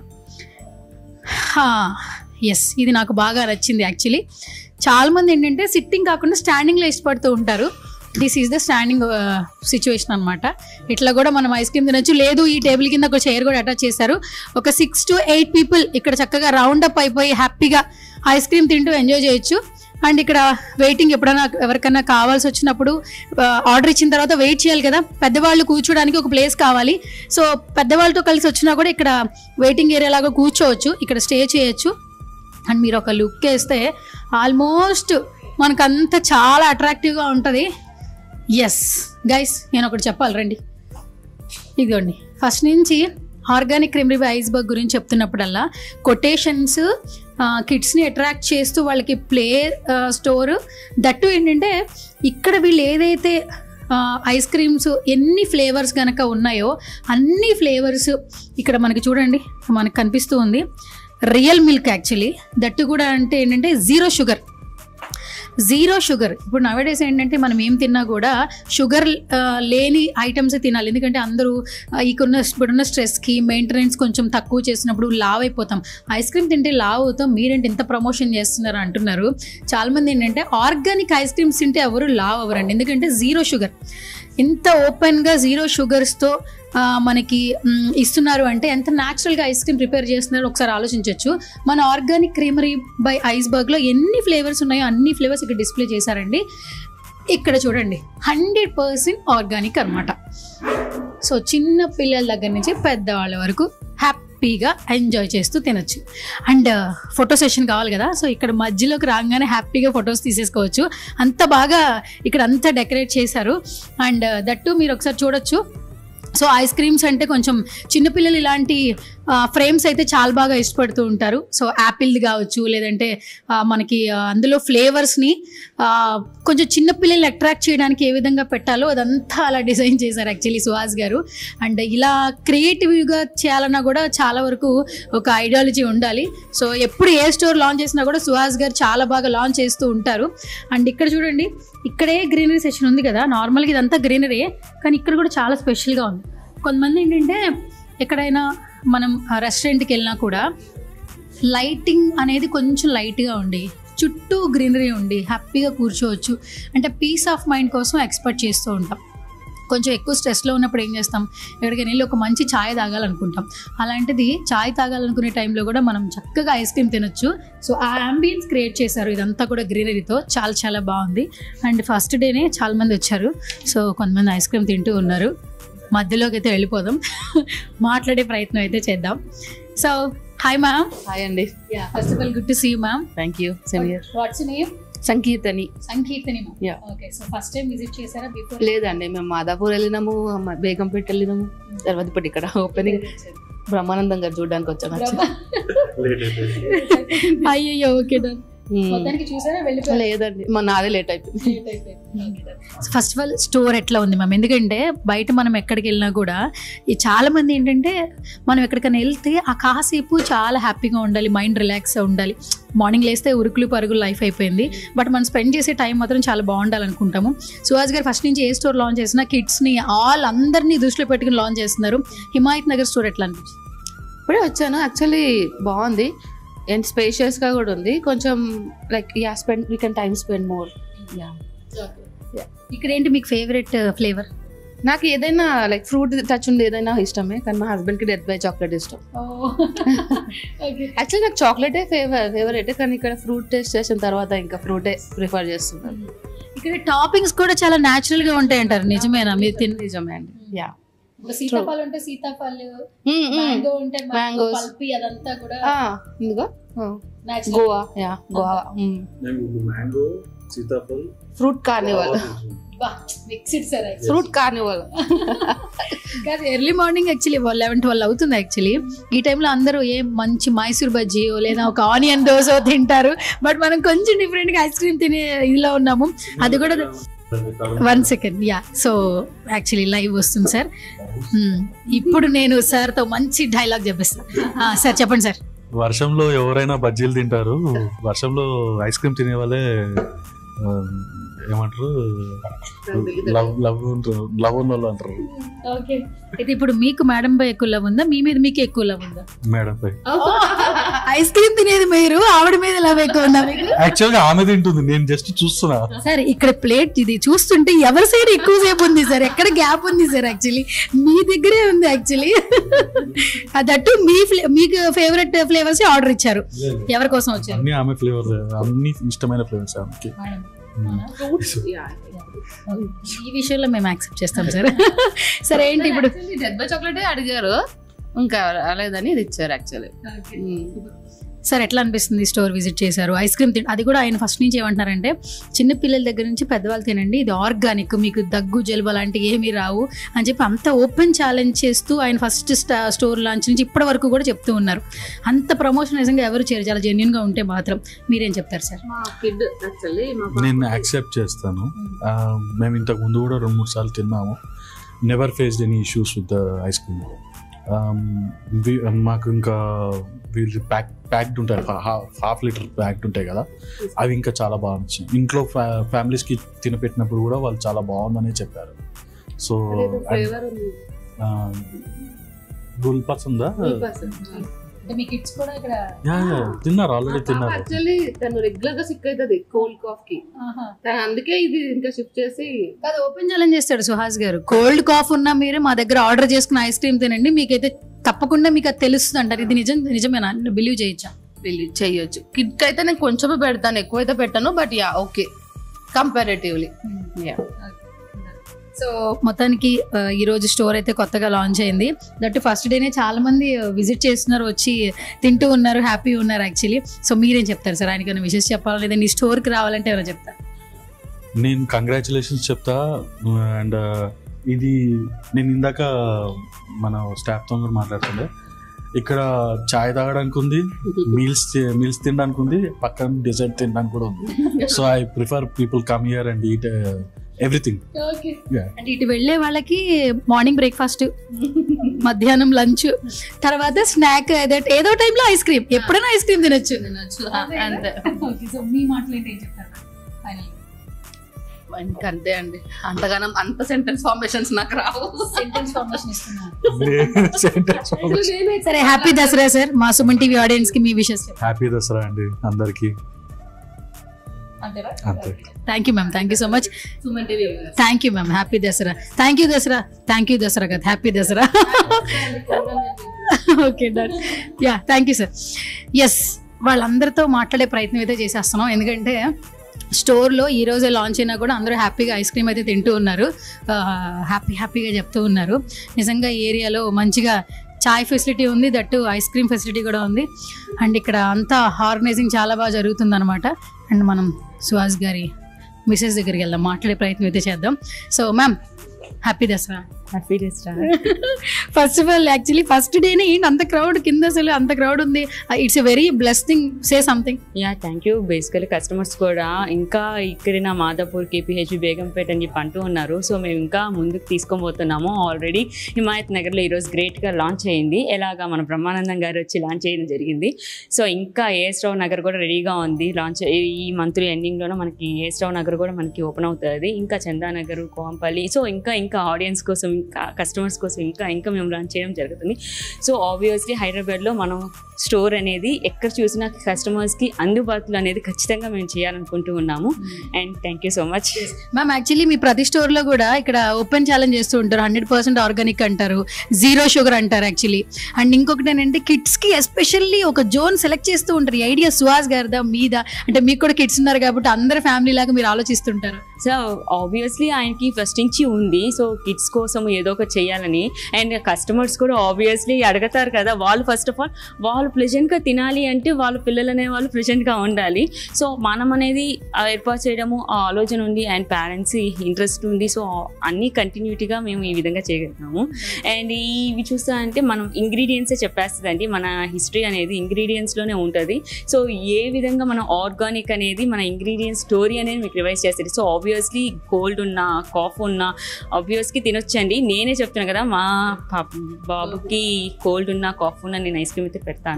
ఎస్, ఇది నాకు బాగా నచ్చింది యాక్చువల్లీ. చాలామంది ఏంటంటే సిట్టింగ్ కాకుండా స్టాండింగ్లో ఇష్టపడుతూ ఉంటారు. This is the standing situation అనమాట. ఇట్లా కూడా మనం ఐస్ క్రీమ్ తినొచ్చు. లేదు ఈ టేబుల్ కింద ఒక చైర్ కూడా అటాచ్ చేశారు. ఒక 6 to 8 పీపుల్ ఇక్కడ చక్కగా రౌండ్ అప్ అయిపోయి హ్యాపీగా ఐస్ క్రీమ్ తింటూ ఎంజాయ్ చేయొచ్చు. అండ్ ఇక్కడ వెయిటింగ్ ఎప్పుడైనా ఎవరికైనా కావాల్సి వచ్చినప్పుడు ఆర్డర్ ఇచ్చిన తర్వాత వెయిట్ చేయాలి కదా, పెద్దవాళ్ళు కూర్చోడానికి ఒక ప్లేస్ కావాలి. సో పెద్దవాళ్ళతో కలిసి వచ్చినా కూడా ఇక్కడ వెయిటింగ్ ఏరియా లాగా కూర్చోవచ్చు, ఇక్కడ స్టే చేయొచ్చు. అండ్ మీరు ఒక లుక్ వేస్తే ఆల్మోస్ట్ మనకంతా చాలా అట్రాక్టివ్గా ఉంటుంది. ఎస్ గైస్, నేను ఒకటి చెప్పాలి రండి. ఇదిగోండి, ఫస్ట్ నుంచి ఆర్గానిక్ క్రీమరీ బై ఐస్బర్గ్ గురించి చెప్తున్నప్పుడల్లా కొటేషన్స్, కిడ్స్ని అట్రాక్ట్ చేస్తూ వాళ్ళకి ప్లే స్టోర్, దట్టు ఏంటంటే ఇక్కడ వీళ్ళు ఏదైతే ఐస్ క్రీమ్స్ ఎన్ని ఫ్లేవర్స్ కనుక ఉన్నాయో అన్ని ఫ్లేవర్స్ ఇక్కడ మనకి చూడండి మనకు కనిపిస్తూ ఉంది. రియల్ మిల్క్ యాక్చువల్లీ, దట్టు కూడా అంటే ఏంటంటే జీరో షుగర్. ఇప్పుడు నవేడేస్ ఏంటంటే మనం ఏం తిన్నా కూడా షుగర్ లేని ఐటమ్స్ తినాలి. ఎందుకంటే అందరూ ఇప్పుడున్న స్ట్రెస్కి మెయింటెనెన్స్ కొంచెం తక్కువ చేసినప్పుడు లావ్ అయిపోతాం. ఐస్ క్రీమ్ తింటే లావ్ అవుతాం, మీరేంటి ఇంత ప్రమోషన్ చేస్తున్నారు అంటున్నారు. చాలామంది ఏంటంటే ఆర్గానిక్ ఐస్ క్రీమ్స్ తింటే ఎవరు లావ్ అవ్వరండి, ఎందుకంటే జీరో షుగర్. ఇంత ఓపెన్గా జీరో షుగర్స్తో మనకి ఇస్తున్నారు అంటే ఎంత న్యాచురల్గా ఐస్ క్రీమ్ ప్రిపేర్ చేస్తున్నారో ఒకసారి ఆలోచించవచ్చు. మన ఆర్గానిక్ క్రీమరీ బై ఐస్బర్గ్లో ఎన్ని ఫ్లేవర్స్ ఉన్నాయో అన్ని ఫ్లేవర్స్ ఇక్కడ డిస్ప్లే చేశారండి. ఇక్కడ చూడండి 100% ఆర్గానిక్ అనమాట. సో చిన్న పిల్లల దగ్గర నుంచి పెద్దవాళ్ళ వరకు హ్యాపీగా ఎంజాయ్ చేస్తూ తినొచ్చు. అండ్ ఫోటో సెషన్ కావాలి కదా, సో ఇక్కడ మధ్యలోకి రాగానే హ్యాపీగా ఫొటోస్ తీసేసుకోవచ్చు. అంత బాగా ఇక్కడ అంతా డెకరేట్ చేశారు. అండ్ దట్టు మీరు ఒకసారి చూడొచ్చు. సో ఐస్ క్రీమ్స్ అంటే కొంచెం చిన్నపిల్లలు ఇలాంటి ఫ్రేమ్స్ అయితే చాలా బాగా ఇష్టపడుతూ ఉంటారు. సో యాపిల్ది కావచ్చు, లేదంటే మనకి అందులో ఫ్లేవర్స్ని కొంచెం చిన్నపిల్లల్ని అట్రాక్ట్ చేయడానికి ఏ విధంగా పెట్టాలో అదంతా అలా డిజైన్ చేశారు యాక్చువల్లీ సుహాస్ గారు. అండ్ ఇలా క్రియేటివ్గా చేయాలన్నా కూడా చాలా వరకు ఒక ఐడియాలజీ ఉండాలి. సో ఎప్పుడు ఏ స్టోర్ లాంచ్ చేసినా కూడా సుహాస్ గారు చాలా బాగా లాంచ్ చేస్తూ ఉంటారు. అండ్ ఇక్కడ చూడండి, ఇక్కడే గ్రీనరీ సెక్షన్ ఉంది కదా, నార్మల్గా ఇదంతా గ్రీనరీ, కానీ ఇక్కడ కూడా చాలా స్పెషల్గా ఉంది. కొంతమంది ఏంటంటే ఎక్కడైనా మనం రెస్టారెంట్కి వెళ్ళినా కూడా లైటింగ్ అనేది కొంచెం లైట్గా ఉండి చుట్టూ గ్రీనరీ ఉండి హ్యాపీగా కూర్చోవచ్చు. అంటే పీస్ ఆఫ్ మైండ్ కోసం ఎక్స్పెక్ట్ చేస్తూ ఉంటాం. కొంచెం ఎక్కువ స్ట్రెస్లో ఉన్నప్పుడు ఏం చేస్తాం, ఎక్కడికైనా వెళ్ళి ఒక మంచి ఛాయ్ తాగాలనుకుంటాం. అలాంటిది ఛాయ్ తాగాలనుకునే టైంలో కూడా మనం చక్కగా ఐస్ క్రీమ్ తినొచ్చు. సో ఆ అంబియన్స్ క్రియేట్ చేశారు, ఇదంతా కూడా గ్రీనరీతో చాలా చాలా బాగుంది. అండ్ ఫస్ట్ డేనే చాలామంది వచ్చారు. సో కొంతమంది ఐస్ క్రీమ్ తింటూ ఉన్నారు. మధ్యలోకి అయితే వెళ్ళిపోదాం, మాట్లాడే ప్రయత్నం అయితే చేద్దాం. So hi ma'am. హాయ్ అండి. First of all good to see you ma'am. Thank you. Same here. What's your name? Sankirtani. Ma'am. Okay. So first time visit చేశారా బిఫోర్? లేదండి, మేము మాదాపూర్ వెళ్ళినాము, బేగంపేట వెళ్ళినాము, తర్వాత ఇప్పుడు ఇక్కడ ఓపెనింగ్ బ్రహ్మానందం గారు చూడడానికి వచ్చాము. అయ్యో ఓకే డన్. లేదండి, మా నాదే లేట్ అయిపోయింది. ఫస్ట్ ఆఫ్ ఆల్ స్టోర్ ఎట్లా ఉంది మ్యామ్? ఎందుకంటే బయట మనం ఎక్కడికి వెళ్ళినా కూడా చాలా మంది ఏంటంటే మనం ఎక్కడికైనా వెళ్తే ఆ కాసేపు చాలా హ్యాపీగా ఉండాలి, మైండ్ రిలాక్స్ ఉండాలి. మార్నింగ్ లేస్తే ఉరుకులు పరుగులు లైఫ్ అయిపోయింది, బట్ మనం స్పెండ్ చేసే టైం మాత్రం చాలా బాగుండాలనుకుంటాము. సుహాస్ గారు ఫస్ట్ నుంచి ఏ స్టోర్ లాంచ్ చేసినా కిడ్స్ని అందరినీ దృష్టిలో పెట్టుకుని లాంచ్ చేస్తున్నారు. హిమాయత్ నగర్ స్టోర్ ఎట్లా అనిపించింది? ఇప్పుడే వచ్చాను, యాక్చువల్లీ బాగుంది అండ్ స్పేషియస్గా కూడా ఉంది. కొంచెం like we can time spend more. ఇక్కడ ఏంటి మీకు ఫేవరెట్ ఫ్లేవర్? నాకు ఏదైనా లైక్ ఫ్రూట్ టచ్ ఉంది ఏదైనా ఇష్టమే, కానీ మా హస్బెండ్కి డెత్ బై చాక్లెట్ ఇష్టం. యాక్చువల్లీ నాకు చాక్లెటే ఫేవరెట్, కానీ ఇక్కడ ఫ్రూట్ టేస్ట్ చేసిన తర్వాత ఇంకా ఫ్రూటే ప్రిఫర్ చేస్తున్నాను. ఇక్కడ టాపింగ్స్ కూడా చాలా న్యాచురల్ గా ఉంటాయి అంటారు, నిజమేనా? మీరు నిజమే అండి. యా, సీతాఫలం ఉంటే సీతాఫల్, మ్యాంగో ఉంటే పల్పి, అదంతా కూడా ఇదిగో Goa. Yeah, Goa mango, Sitaphal, fruit Carnival. Fruit Carnival. Early morning actually 11-12 అవుతుంది యాక్చువల్లీ. ఈ టైంలో అందరూ మంచి మైసూర్ బజ్జీయో లేదా ఒక ఆనియన్ దోసో తింటారు, బట్ మనం కొంచెం డిఫరెంట్గా ఐస్ క్రీమ్ తినే ఇదిలో ఉన్నాము. అది కూడా 1 second. Yeah, so actually live వస్తుంది సార్. ఇప్పుడు నేను సార్తో మంచి డైలాగ్ చెప్పిస్తాను. సార్ చెప్పండి సార్. వర్షంలో ఎవరైనా బజ్జీలు తింటారు, వర్షంలో ఐస్ క్రీమ్ తినే వాళ్ళే ఏమంటారు, లవ్ ఉన్న వాళ్ళు అంటారు. ఓకే, అయితే ఇప్పుడు మీకు మేడం పై ఎక్కువ లవ్ ఉందా, మీ మీద మీకు ఎక్కువ లవ్ ఉందా? మేడం పై. ఐస్ క్రీమ్ తినేది మీరు, ఆవిడ మీద లవ్ ఎక్కువ ఉందా మీకు? యాక్చువల్గా ఆమె తింటుంది, నేను జస్ట్ చూస్తున్నా. సార్ ఇక్కడ ప్లేట్ ఇది చూస్తుంటే ఎవరి సైడ్ ఎక్కువసేపు ఉంది సార్, ఎక్కడ గ్యాప్ ఉంది సార్? యాక్చువల్లీ మీ దగ్గరే ఉంది యాక్చువల్లీ. దట్టు మీకు ఫేవరెట్ ఫ్లేవర్స్ ఆర్డర్ ఇచ్చారు, ఎవరి కోసం వచ్చారు? అన్ని ఆమె ఫ్లేవర్స్, అన్ని ఇష్టమైన ఫ్లేవర్స్ ఆమెకి. ఈ విషయంలో మేము యాక్సెప్ట్ చేస్తాం సార్. సరే ఏంటి ఇప్పుడు డెత్ బై చాక్లెట్ అడిగారు, ఇంకా రాలేదని ఇది ఇచ్చారు యాక్చువల్లీ. సార్ ఎట్లా అనిపిస్తుంది? స్టోర్ విజిట్ చేశారు, ఐస్ క్రీమ్ అది కూడా ఆయన ఫస్ట్ నుంచి ఏమంటున్నారంటే చిన్న పిల్లల దగ్గర నుంచి పెద్దవాళ్ళు తినండి, ఇది ఆర్గానిక్, మీకు దగ్గు జలుబు అలాంటివి ఏమీ రావు అని చెప్పి అంత ఓపెన్ ఛాలెంజ్ చేస్తూ ఆయన ఫస్ట్ స్టోర్ లాంచ్ నుంచి ఇప్పటి వరకు కూడా చెప్తూ ఉన్నారు. అంత ప్రమోషన్ నిజంగా ఎవరు చేయరు, చాలా జెన్యున్గా ఉంటే మాత్రం. మీరేం చెప్తారు సార్? నేను యాక్సెప్ట్ చేస్తాను. మేము ఇంతకు ముందు కూడా 2-3 సార్లు తిన్నాము. Never faced any issues with the ice cream. మాకు ఇంకా వీళ్ళు ప్యాక్డ్ ఉంటాయి, హాఫ్ లీటర్ ప్యాక్డ్ ఉంటాయి కదా, అవి ఇంకా చాలా బాగా నచ్చాయి. ఇంట్లో ఫ్యామిలీస్కి తినపెట్టినప్పుడు కూడా వాళ్ళు చాలా బాగుందని చెప్పారు. సో గుల్పాస్ ఉందా? మీ కిడ్స్ కూడా ఇక్కడ తిన్నారు, ఆల్రెడీ తిన్నారు. యాక్చువల్లీ తను రెగ్యులర్ గా సిక్ అవుతుంది కోల్డ్ కాఫ్ కి, అందుకే ఇది ఇంకా షిఫ్ట్ చేసి అది ఓపెన్ ఛాలెంజ్ చేస్తాడు సుహాస్ గారు. కోల్డ్ కాఫ్ ఉన్నా మీరు మా దగ్గర ఆర్డర్ చేసుకున్న ఐస్ క్రీమ్ తినండి, మీకైతే తప్పకుండా మీకు అది తెలుస్తుంది అంటారు. ఇది నిజమేనా? బిలీవ్ చేయొచ్చా? బిలీవ్ చేయొచ్చు. కిడ్ కి అయితే నేను కొంచెమే పెడతాను, ఎక్కువైతే పెట్టాను, but yeah okay comparatively. So మొత్తానికి ఈ రోజు స్టోర్ అయితే కొత్తగా లాంచ్ అయింది. దట్ ఫస్ట్ డేనే చాలా మంది విజిట్ చేస్తున్నారు, వచ్చి తింటూ ఉన్నారు, హ్యాపీ ఉన్నారు యాక్చువల్లీ. సో మీరేం చెప్తారు సార్? ఆయనకైనా విషెస్ చెప్పాలి, లేదంటే ఈ స్టోర్కి రావాలంటే ఎవరైనా చెప్తారు? నేను కంగ్రాచులేషన్స్ చెప్తా. అండ్ ఇది నేను ఇందాక మన స్టాఫ్తో కూడా మాట్లాడుతుండే, ఇక్కడ చాయ్ తాగడానికి ఉంది, మీల్స్ తినడానికి ఉంది, పక్కన డెజర్ట్ తినడానికి కూడా ఉంది. So I prefer people come here and eat everything. అంటే ఇటు వెళ్ళే వాళ్ళకి మార్నింగ్ బ్రేక్ఫాస్ట్, మధ్యాహ్నం లంచ్, తర్వాత స్నాక్, ఏదో టైంలో ఐస్ క్రీమ్, ఎప్పుడైనా ఐస్ క్రీమ్ తినొచ్చు. అంతే. సో మీ మాటలు ఏంటి, ఏం చెప్తారు? అంతే అండి, అంతగానం అంత సెంటెన్స్ ఫార్మేషన్స్ నాకు రావు. సెంటెన్స్ ఫార్మేషన్ ఇస్తున్నారు. సరే, హ్యాపీ దసరా సార్. మా సుమన్ టీవీ ఆడియన్స్ కి మీ విషెస్. హ్యాపీ దసరా అండి అందరికి. అంతే. Thank you ma'am, thank you so much. Thank you ma'am, happy Dasara. Thank you Dasara, thank you Dasara కదా, happy Dasara. Okay done. Yeah, thank you sir. Yes, వాళ్ళందరితో మాట్లాడే ప్రయత్నం అయితే చేసేస్తున్నాం, ఎందుకంటే స్టోర్లో ఈ రోజే లాంచ్ అయినా కూడా అందరూ హ్యాపీగా ఐస్ క్రీమ్ అయితే తింటూ ఉన్నారు, హ్యాపీగా చెప్తూ ఉన్నారు. నిజంగా ఈ ఏరియాలో మంచిగా చాయ్ ఫెసిలిటీ ఉంది, దట్టు ఐస్ క్రీమ్ ఫెసిలిటీ కూడా ఉంది. అండ్ ఇక్కడ అంతా ఆర్గనైజింగ్ చాలా బాగా జరుగుతుంది అనమాట. అండ్ మనం సుహాస్ గారి మిసెస్ దగ్గరికి వెళ్దాం, మాట్లాడే ప్రయత్నం అయితే చేద్దాం. So ma'am, happy Dasara. Happy Dasara. First of all actually first డేనే ఏంటి అంత క్రౌడ్, కింద అసలు అంత క్రౌడ్ ఉంది. It's a very blessing, say something. Yeah, thank you. Basically customers కూడా ఇంకా ఇక్కడ మాదాపూర్, కేపీహెచ్, బేగంపేట అని చెప్పి అంటూ ఉన్నారు. సో మేము ఇంకా ముందుకు తీసుకోబోతున్నాము. ఆల్రెడీ హిమాయత్ నగర్లో ఈరోజు గ్రేట్గా లాంచ్ అయ్యింది, ఎలాగా మన బ్రహ్మానందం గారు వచ్చి లాంచ్ చేయడం జరిగింది. సో ఇంకా ఏఎస్ రావు నగర్ కూడా రెడీగా ఉంది లాంచ్. ఈ మంత్ ఎండింగ్లోనే మనకి ఏఎస్ రావు నగర్ కూడా మనకి ఓపెన్ అవుతుంది, ఇంకా చందానగర్, కోంపల్లి. సో ఇంకా ఆడియన్స్ కోసం, ఇంకా కస్టమర్స్ కోసం ఇంకా మేము లాంచ్ చేయడం జరుగుతుంది. సో ఆబ్వియస్లీ హైదరాబాద్లో మనం స్టోర్ అనేది ఎక్కడ చూసినా కస్టమర్స్కి అందుబాటులో అనేది ఖచ్చితంగా మేము చేయాలనుకుంటూ ఉన్నాము. And thank you so much ma'am. Actually మీ ప్రతి స్టోర్లో కూడా ఇక్కడ ఓపెన్ ఛాలెంజ్ చేస్తూ ఉంటారు, 100% ఆర్గానిక్ అంటారు, 0 షుగర్ అంటారు యాక్చువల్లీ. అండ్ ఇంకొకటి ఏంటంటే కిడ్స్కి ఎస్పెషల్లీ ఒక జోన్ సెలెక్ట్ చేస్తూ ఉంటారు. ఈ ఐడియా సుహాస్ గారిదా మీదా? అంటే మీకు కూడా కిడ్స్ ఉన్నారు కాబట్టి అందరు ఫ్యామిలీ లాగా మీరు ఆలోచిస్తుంటారు. సో ఆబ్వియస్లీ ఆయనకి ఫస్ట్ నుంచి ఉంది, సో కిడ్స్ కోసం ఏదో ఒకటి చేయాలని. అండ్ కస్టమర్స్ కూడా ఆబ్వియస్లీ అడుగుతారు కదా, వాళ్ళు ఫస్ట్ ఆఫ్ ఆల్ వాళ్ళు ప్లెజెంట్గా తినాలి అంటే వాళ్ళ పిల్లలు అనే వాళ్ళు ప్లెజెంట్గా ఉండాలి. సో మనం అనేది ఏర్పాటు చేయడము ఆ ఆలోచన ఉంది, అండ్ పేరెంట్స్ ఇంట్రెస్ట్ ఉంది. సో అన్నీ కంటిన్యూటీగా మేము ఈ విధంగా చేయగలుగుతాము. అండ్ ఇవి చూస్తా అంటే మనం ఇంగ్రీడియంట్సే చెప్పేస్తుందండి, మన హిస్టరీ అనేది ఇంగ్రీడియంట్స్లోనే ఉంటుంది. సో ఏ విధంగా మనం ఆర్గానిక్ అనేది మన ఇంగ్రీడియంట్స్ స్టోరీ అనేది మీకు రివైజ్ చేస్తుంది. సో ఆబ్వియస్లీ కోల్డ్ ఉన్నా, కాఫ్ ఉన్నా ఆబ్వియస్లీ తినొచ్చండి. నేనే చెప్తున్నాను కదా, మా బాబుకి కోల్డ్ ఉన్నా, కాఫ్ ఉన్నా నేను ఐస్ క్రీమ్ అయితే పెడతాను.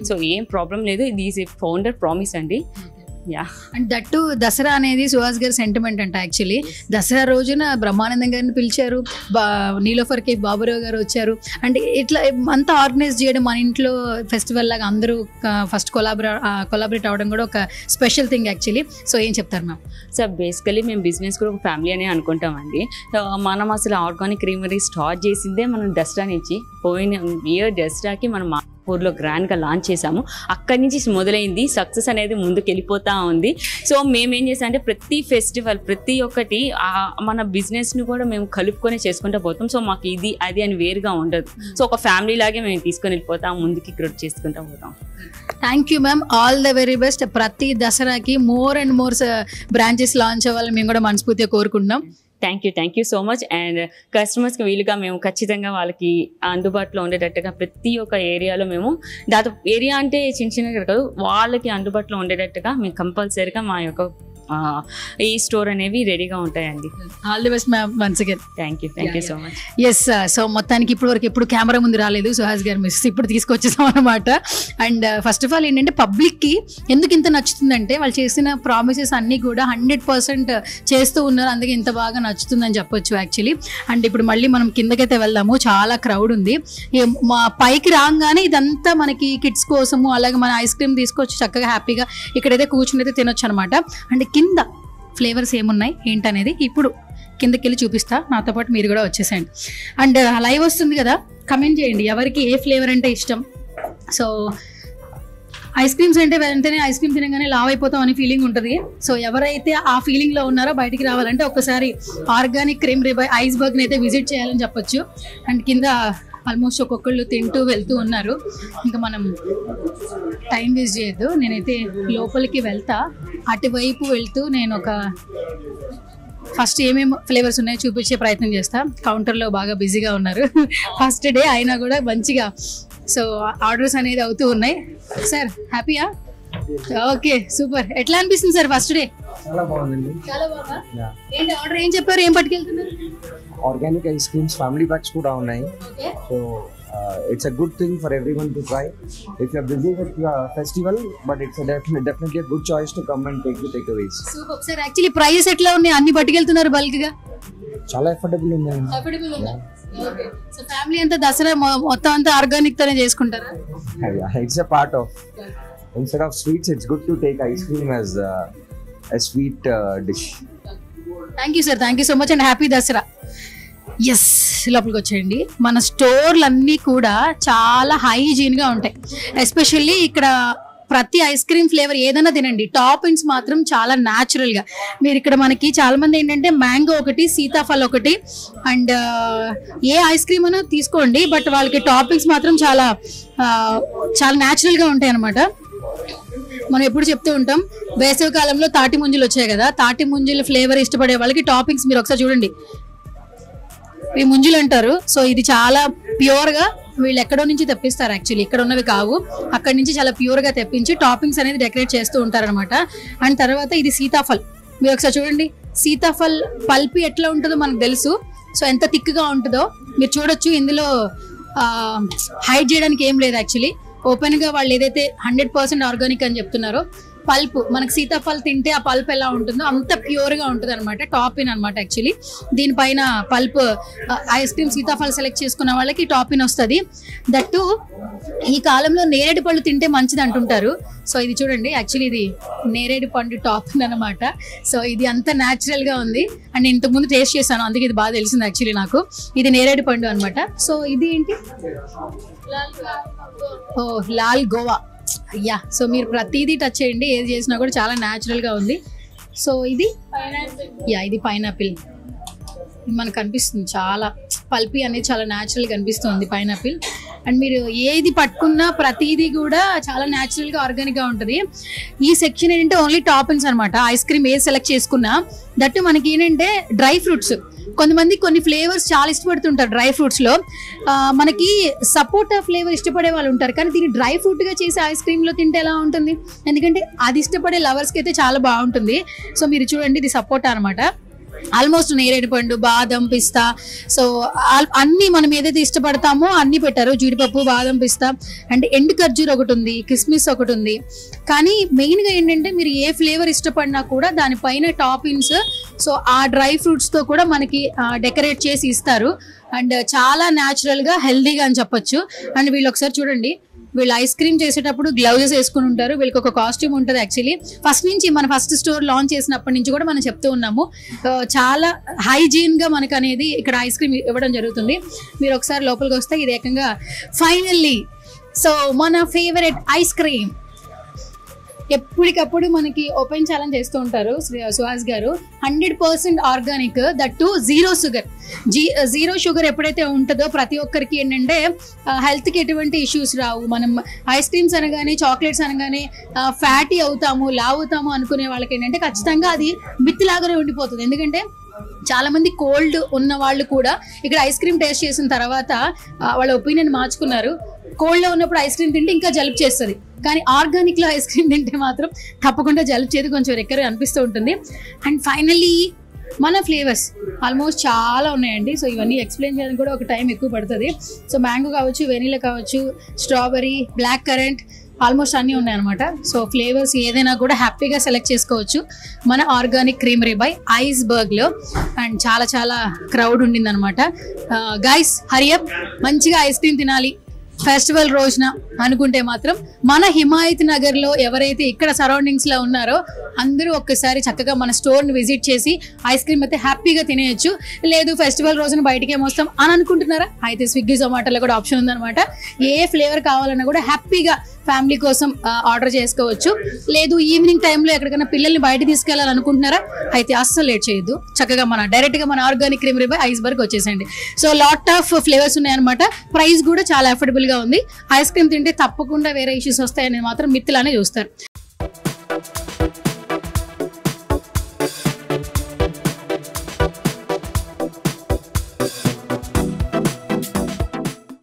సో ఏం ప్రాబ్లం లేదు, ఇది ఈజ్ ఏ ఫౌండర్ ప్రామిస్ అండి. అండ్ దట్టు దసరా అనేది సుహాస్ గారి సెంటిమెంట్ అంట. యాక్చువల్లీ దసరా రోజున బ్రహ్మానందం గారిని పిలిచారు, నీలోఫర్ కే బాబురావు గారు వచ్చారు. అండ్ ఇట్లా అంతా ఆర్గనైజ్ చేయడం, మన ఇంట్లో ఫెస్టివల్ లాగా అందరూ ఫస్ట్ కొలాబరేట్ అవ్వడం కూడా ఒక స్పెషల్ థింగ్ యాక్చువల్లీ. సో ఏం చెప్తారు మ్యామ్? సో బేసికలీ మేము బిజినెస్ కూడా ఒక ఫ్యామిలీ అనే అనుకుంటామండి. సో మనం అసలు ఆర్గానిక్ క్రీమరీ స్టార్ట్ చేసిందే మనం దసరా నుంచి. పోయిన ఇయర్ దసరాకి మనం నాగ్పూర్లో గ్రాండ్గా లాంచ్ చేసాము. అక్కడి నుంచి మొదలైంది సక్సెస్ అనేది ముందుకు వెళ్ళిపోతూ ఉంది. సో మేమేం చేసామంటే ప్రతి ఫెస్టివల్ ప్రతి ఒక్కటి మన బిజినెస్ని కూడా మేము కలుపుకొని చేసుకుంటూ పోతాం. సో మాకు ఇది అది అని వేరుగా ఉండదు. సో ఒక ఫ్యామిలీ లాగే మేము తీసుకొని వెళ్ళిపోతాం, ముందుకి గ్రోత్ చేసుకుంటూ పోతాం. Thank you ma'am, all the very best. ప్రతి దసరాకి more and more branches launch అవ్వాలని మేము కూడా మనస్ఫూర్తిగా కోరుకుంటున్నాం. Thank you so much. And కస్టమర్స్కి వీలుగా మేము ఖచ్చితంగా వాళ్ళకి అందుబాటులో ఉండేటట్టుగా ప్రతి ఒక్క ఏరియాలో మేము దాదాపు ఏరియా అంటే చిన్న చిన్నగా కాదు, వాళ్ళకి అందుబాటులో ఉండేటట్టుగా మేము కంపల్సరీగా మా యొక్క ఈ స్టోర్ అనేవి రెడీగా ఉంటాయండి. All the best ma'am once again. Thank you so much. Yes, so మొత్తానికి ఇప్పుడు వరకు ఎప్పుడు కెమెరా ముందు రాలేదు సుహాస్ గారు, మిస్ ఇప్పుడు తీసుకొచ్చేసాం అనమాట. అండ్ ఫస్ట్ ఆఫ్ ఆల్ ఏంటంటే పబ్లిక్కి ఎందుకు ఇంత నచ్చుతుందంటే వాళ్ళు చేసిన ప్రామిసెస్ అన్నీ కూడా 100% చేస్తూ ఉన్నారు, అందుకే ఇంత బాగా నచ్చుతుందని చెప్పొచ్చు యాక్చువల్లీ. అండ్ ఇప్పుడు మళ్ళీ మనం కిందకైతే వెళ్దాము, చాలా క్రౌడ్ ఉంది. మా పైకి రాగానే ఇదంతా మనకి కిడ్స్ కోసము, అలాగే మన ఐస్ క్రీమ్ తీసుకొచ్చి చక్కగా హ్యాపీగా ఇక్కడైతే కూర్చుని అయితే తినొచ్చు అనమాట. అండ్ కింద ఫ్లేవర్స్ ఏమున్నాయి ఏంటనేది ఇప్పుడు కిందకి వెళ్ళి చూపిస్తా, నాతో పాటు మీరు కూడా వచ్చేసేయండి. అండ్ లైవ్ వస్తుంది కదా, కమెంట్ చేయండి ఎవరికి ఏ ఫ్లేవర్ అంటే ఇష్టం. సో ఐస్ క్రీమ్స్ అంటే వెంటనే ఐస్ క్రీమ్ తినగానే లావ్ అయిపోతాం అని ఫీలింగ్ ఉంటుంది. సో ఎవరైతే ఆ ఫీలింగ్లో ఉన్నారో బయటికి రావాలంటే ఒక్కసారి ఆర్గానిక్ క్రీమ్ రిబై ఐస్బర్గ్ని అయితే విజిట్ చేయాలని చెప్పొచ్చు. అండ్ కింద ఆల్మోస్ట్ ఒక్కొక్కళ్ళు తింటూ వెళ్తూ ఉన్నారు, ఇంకా మనం టైం వేస్ట్ చేయొద్దు. నేనైతే లోపలికి వెళ్తా, అటువైపు వెళ్తూ నేను ఒక ఫస్ట్ ఏమేమి ఫ్లేవర్స్ ఉన్నాయో చూపించే ప్రయత్నం చేస్తా. కౌంటర్లో బాగా బిజీగా ఉన్నారు ఫస్ట్ డే అయినా కూడా మంచిగా. సో ఆర్డర్స్ అనేది అవుతూ ఉన్నాయి. సార్ హ్యాపీయా? Okay super. ఎట్లా అనిపిస్తుంది సార్ ఫస్ట్ డే? చాలా బాగుందండి. చాలా బాగా. ఏంటి ఆర్డర్ ఏం చెప్పారు, ఏం పట్టుకెళ్తున్నారు? Organic ice creams family packs కూడా ఉన్నాయి. So it's a good thing for everyone to try if you're busy with the festival, but it's a definitely a good choice to come and take the takeaways. Super sir. Actually price ఎట్లా ఉన్నాయి? అన్ని పట్టుకెళ్తున్నారు బల్క్ గా? చాలా అఫోర్డబుల్ ఉందండి. అఫోర్డబుల్ ఉందా? ఓకే. సో ఫ్యామిలీ అంతా దసరా మొత్తం అంతా ఆర్గానిక్ తోనే చేసుకుంటారా? It's a part of, instead of sweets it's good to take ice cream as a sweet dish. Thank you sir, thank you so much and happy Dasara. Yes, లోపలికి వచ్చేయండి. మన స్టోర్లన్నీ కూడా చాలా హైజీన్గా ఉంటాయి. ఎస్పెషల్లీ ఇక్కడ ప్రతి ఐస్ క్రీమ్ ఫ్లేవర్ ఏదైనా తినండి, టాపింగ్స్ మాత్రం చాలా న్యాచురల్గా. మీరు ఇక్కడ మనకి చాలా మంది ఏంటంటే మ్యాంగో ఒకటి, సీతాఫల్ ఒకటి, అండ్ ఏ ఐస్ క్రీమ్ అయినా తీసుకోండి, బట్ వాళ్ళకి టాపింగ్స్ మాత్రం చాలా న్యాచురల్గా ఉంటాయి అనమాట. మనం ఎప్పుడు చెప్తూ ఉంటాం, వేసవి కాలంలో తాటి ముంజలు వచ్చాయి కదా, తాటి ముంజల ఫ్లేవర్ ఇష్టపడే వాళ్ళకి టాపింగ్స్ మీరు ఒకసారి చూడండి, ఈ ముంజులు అంటారు. సో ఇది చాలా ప్యూర్గా వీళ్ళు ఎక్కడో నుంచి తెప్పిస్తారు, యాక్చువల్లీ ఇక్కడ ఉన్నవి కావు, అక్కడి నుంచి చాలా ప్యూర్గా తెప్పించి టాపింగ్స్ అనేది డెకరేట్ చేస్తూ ఉంటారనమాట. అండ్ తర్వాత ఇది సీతాఫల్, మీరు ఒకసారి చూడండి, సీతాఫల్ పల్పి ఎట్లా ఉంటుందో మనకు తెలుసు. సో ఎంత థిక్గా ఉంటుందో మీరు చూడొచ్చు. ఇందులో హైడ్ చేయడానికి ఏం లేదు, యాక్చువల్లీ ఓపెన్గా వాళ్ళు ఏదైతే 100% ఆర్గానిక్ అని చెప్తున్నారో, పల్ప్ మనకు సీతాఫల్ తింటే ఆ పల్ప్ ఎలా ఉంటుందో అంత ప్యూర్గా ఉంటుంది అనమాట. టాపిన్ అనమాట యాక్చువల్లీ. దీనిపైన pulp ice cream Sitaphal select చేసుకున్న వాళ్ళకి టాపిన్ వస్తుంది. దట్టు ఈ కాలంలో నేరేడు పళ్ళు తింటే మంచిది అంటుంటారు. సో ఇది చూడండి, యాక్చువల్లీ ఇది నేరేడు పండు టాపిన్ అనమాట. సో ఇది అంత న్యాచురల్గా ఉంది. అండ్ నేను ఇంతకుముందు టేస్ట్ చేశాను, అందుకే ఇది బాగా తెలిసింది యాక్చువల్లీ నాకు. ఇది నేరేడు పండు అనమాట. సో ఇది ఏంటి, ఓ లాల్ గోవా. అయ్యా, సో మీరు ప్రతిదీ టచ్ చేయండి, ఏది చేసినా కూడా చాలా న్యాచురల్గా ఉంది. సో ఇది ఇది పైనాపిల్ మనకు కనిపిస్తుంది, చాలా పల్పి అనేది చాలా న్యాచురల్గా కనిపిస్తుంది పైనాపిల్. అండ్ మీరు ఏది పట్టుకున్నా ప్రతిదీ కూడా చాలా న్యాచురల్గా ఆర్గానిక్గా ఉంటుంది. ఈ సెక్షన్ ఏంటంటే ఓన్లీ టాపింగ్స్ అనమాట. ఐస్ క్రీమ్ ఏది సెలెక్ట్ చేసుకున్నా, దట్టు మనకి ఏంటంటే డ్రై ఫ్రూట్స్, కొంతమంది కొన్ని ఫ్లేవర్స్ చాలా ఇష్టపడుతుంటారు డ్రై ఫ్రూట్స్లో. మనకి సపోటా ఫ్లేవర్ ఇష్టపడే వాళ్ళు ఉంటారు, కానీ దీన్ని డ్రై ఫ్రూట్గా చేసి ఐస్ క్రీమ్లో తింటే ఎలా ఉంటుంది, ఎందుకంటే అది ఇష్టపడే లవర్స్కి అయితే చాలా బాగుంటుంది. సో మీరు చూడండి, ఇది సపోటా అనమాట. ఆల్మోస్ట్ నేరేడు పండు, బాదం, పిస్తా, సో అన్నీ మనం ఏదైతే ఇష్టపడతామో అన్నీ పెట్టారు. జీడిపప్పు, బాదం, పిస్తా, అండ్ ఎండు ఖర్జూర్ ఒకటి ఉంది, కిస్మిస్ ఒకటి ఉంది. కానీ మెయిన్గా ఏంటంటే మీరు ఏ ఫ్లేవర్ ఇష్టపడినా కూడా దానిపైన టాపింగ్స్, సో ఆ డ్రై ఫ్రూట్స్తో కూడా మనకి డెకరేట్ చేసి ఇస్తారు. అండ్ చాలా న్యాచురల్గా హెల్దీగా అని చెప్పొచ్చు. అండ్ వీళ్ళు ఒకసారి చూడండి, వీళ్ళు ఐస్ క్రీమ్ చేసేటప్పుడు గ్లౌజెస్ వేసుకుని ఉంటారు, వీళ్ళకి ఒక కాస్ట్యూమ్ ఉంటుంది యాక్చువల్లీ. ఫస్ట్ నుంచి మన ఫస్ట్ స్టోర్ లాంచ్ చేసినప్పటి నుంచి కూడా మనం చెప్తూ ఉన్నాము, చాలా హైజీన్గా మనకు అనేది ఇక్కడ ఐస్ క్రీమ్ ఇవ్వడం జరుగుతుంది. మీరు ఒకసారి లోపలికి వస్తే ఇది ఏకంగా ఫైనల్లీ సో మన ఫేవరెట్ ఐస్ క్రీమ్ ఎప్పటికప్పుడు మనకి ఓపెన్ ఛాలెంజ్ చేస్తూ ఉంటారు సుహాస్ గారు. 100% organic, that to zero sugar. Zero sugar ఎప్పుడైతే ఉంటుందో ప్రతి ఒక్కరికి ఏంటంటే హెల్త్కి ఎటువంటి ఇష్యూస్ రావు. మనం ఐస్ క్రీమ్స్ అనగానే చాక్లెట్స్ అనగానే ఫ్యాటీ అవుతాము, లావ్ అవుతాము అనుకునే వాళ్ళకి ఏంటంటే ఖచ్చితంగా అది మిత్తిలాగానే ఉండిపోతుంది. ఎందుకంటే చాలా మంది కోల్డ్ ఉన్న వాళ్ళు కూడా ఇక్కడ ఐస్ క్రీమ్ టేస్ట్ చేసిన తర్వాత వాళ్ళ ఒపీనియన్ మార్చుకున్నారు. కోల్డ్లో ఉన్నప్పుడు ఐస్ క్రీమ్ తింటే ఇంకా జలుబు చేస్తుంది, కానీ ఆర్గానిక్లో ఐస్ క్రీమ్ తింటే మాత్రం తప్పకుండా జలుబు చేతి కొంచెం రెక్కరు అనిపిస్తూ ఉంటుంది. అండ్ ఫైనల్లీ మన ఫ్లేవర్స్ ఆల్మోస్ట్ చాలా ఉన్నాయండి. సో ఇవన్నీ ఎక్స్ప్లెయిన్ చేయడానికి కూడా ఒక టైం ఎక్కువ పడుతుంది. సో మ్యాంగో కావచ్చు, వెనీలా కావచ్చు, స్ట్రాబెరీ, బ్లాక్ కరెంట్, ఆల్మోస్ట్ అన్నీ ఉన్నాయన్నమాట. సో ఫ్లేవర్స్ ఏదైనా కూడా హ్యాపీగా సెలెక్ట్ చేసుకోవచ్చు మన ఆర్గానిక్ క్రీమరీ బై ఐస్బర్గ్లో. అండ్ చాలా చాలా క్రౌడ్ ఉండిందనమాట. గైస్ హరియప్, మంచిగా ఐస్ క్రీమ్ తినాలి ఫెస్టివల్ రోజున అనుకుంటే మాత్రం మన హిమాయత్ నగర్లో ఎవరైతే ఇక్కడ సరౌండింగ్స్లో ఉన్నారో అందరూ ఒక్కసారి చక్కగా మన స్టోర్ని విజిట్ చేసి ఐస్ క్రీమ్ అయితే హ్యాపీగా తినేయచ్చు. లేదు ఫెస్టివల్ రోజున బయటికి ఏమొస్తాం అని అనుకుంటున్నారా, అయితే స్విగ్గీ జొమాటోలో కూడా ఆప్షన్ ఉందన్నమాట. ఏ ఫ్లేవర్ కావాలన్నా కూడా హ్యాపీగా ఫ్యామిలీ కోసం ఆర్డర్ చేసుకోవచ్చు. లేదు ఈవినింగ్ టైంలో ఎక్కడికైనా పిల్లల్ని బయట తీసుకెళ్ళాలనుకుంటున్నారా, అయితే అస్సలు లేట్ చేయొద్దు, చక్కగా డైరెక్ట్గా మన ఆర్గానిక్ క్రీమరీ బై ఐస్బర్గ్ వచ్చేసండి. సో లాట్ ఆఫ్ ఫ్లేవర్స్ ఉన్నాయన్నమాట. ప్రైస్ కూడా చాలా అఫోర్డబుల్గా ఉంది. ఐస్ క్రీమ్ తింటే తప్పకుండా వేరే ఇష్యూస్ వస్తాయని మాత్రం మిత్తులానే చూస్తారు.